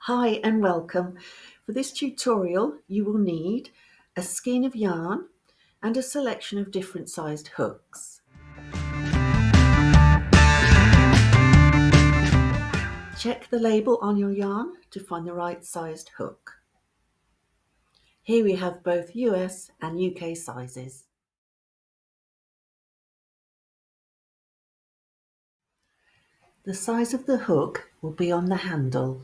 Hi and welcome. For this tutorial you will need a skein of yarn and a selection of different sized hooks. Check the label on your yarn to find the right sized hook. Here we have both US and UK sizes. The size of the hook will be on the handle.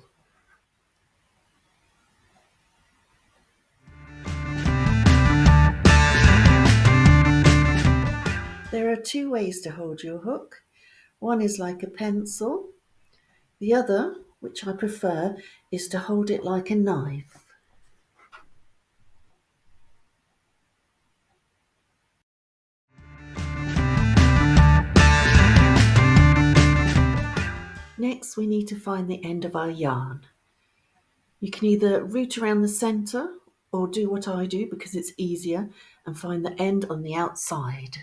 There are two ways to hold your hook. One is like a pencil. The other, which I prefer, is to hold it like a knife. Next, we need to find the end of our yarn. You can either root around the centre or do what I do because it's easier and find the end on the outside.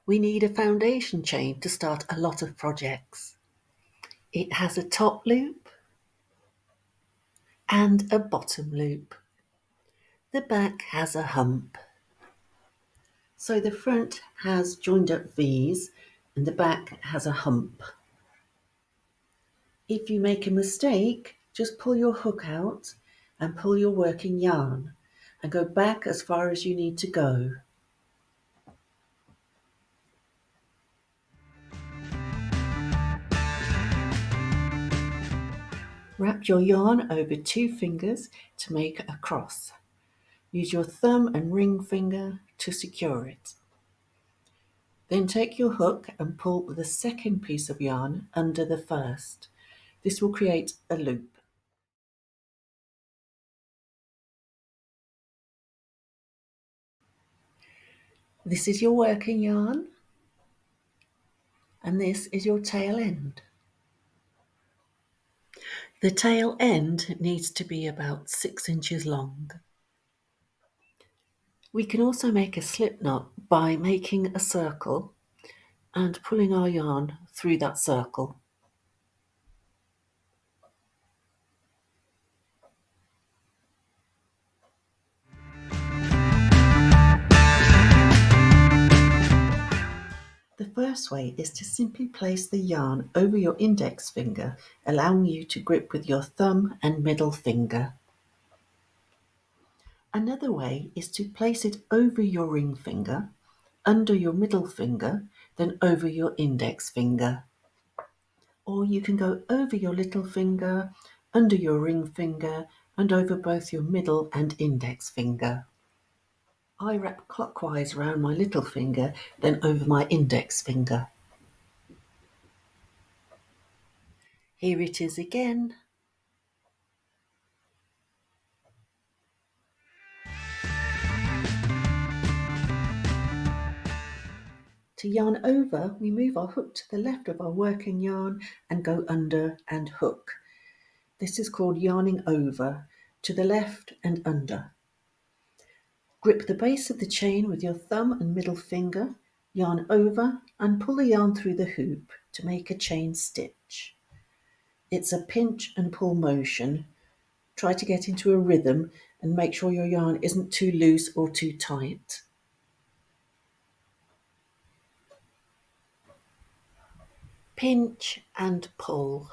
We need a foundation chain to start a lot of projects. It has a top loop and a bottom loop. The back has a hump. So the front has joined up V's and the back has a hump. If you make a mistake, just pull your hook out and pull your working yarn and go back as far as you need to go. Wrap your yarn over two fingers to make a cross. Use your thumb and ring finger to secure it. Then take your hook and pull the second piece of yarn under the first. This will create a loop. This is your working yarn and this is your tail end. The tail end needs to be about 6 inches long. We can also make a slip knot by making a circle and pulling our yarn through that circle. The first way is to simply place the yarn over your index finger, allowing you to grip with your thumb and middle finger. Another way is to place it over your ring finger, under your middle finger, then over your index finger. Or you can go over your little finger, under your ring finger, and over both your middle and index finger. I wrap clockwise around my little finger, then over my index finger. Here it is again. To yarn over, we move our hook to the left of our working yarn and go under and hook. This is called yarning over, to the left and under. Grip the base of the chain with your thumb and middle finger, yarn over and pull the yarn through the hoop to make a chain stitch. It's a pinch and pull motion. Try to get into a rhythm and make sure your yarn isn't too loose or too tight. Pinch and pull.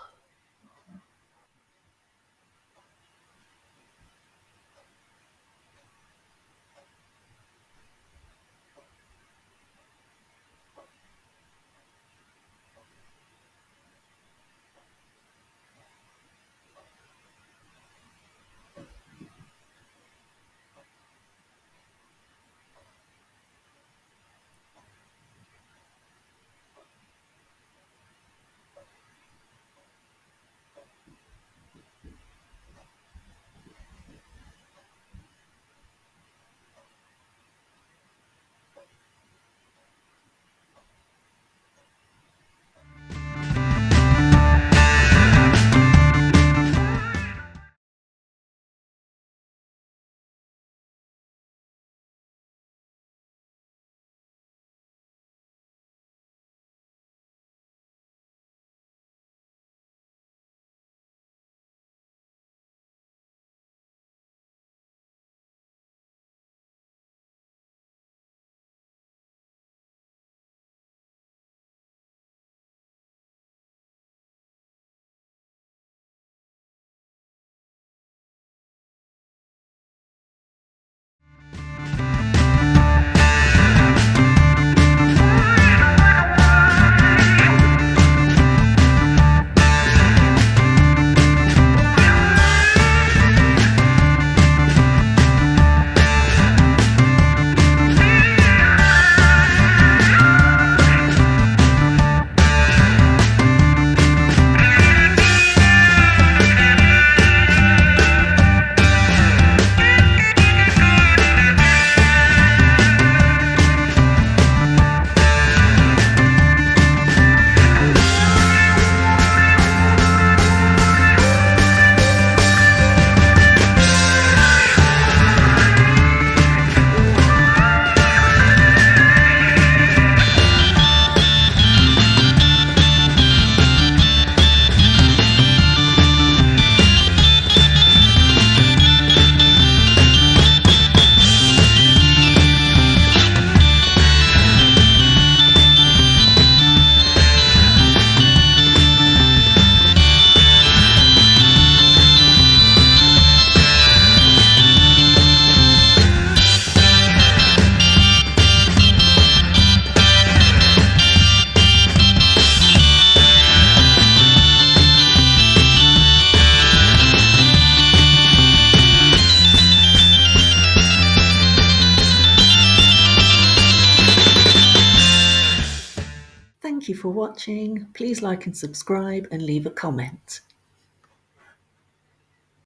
Thank you for watching. Please like and subscribe and leave a comment.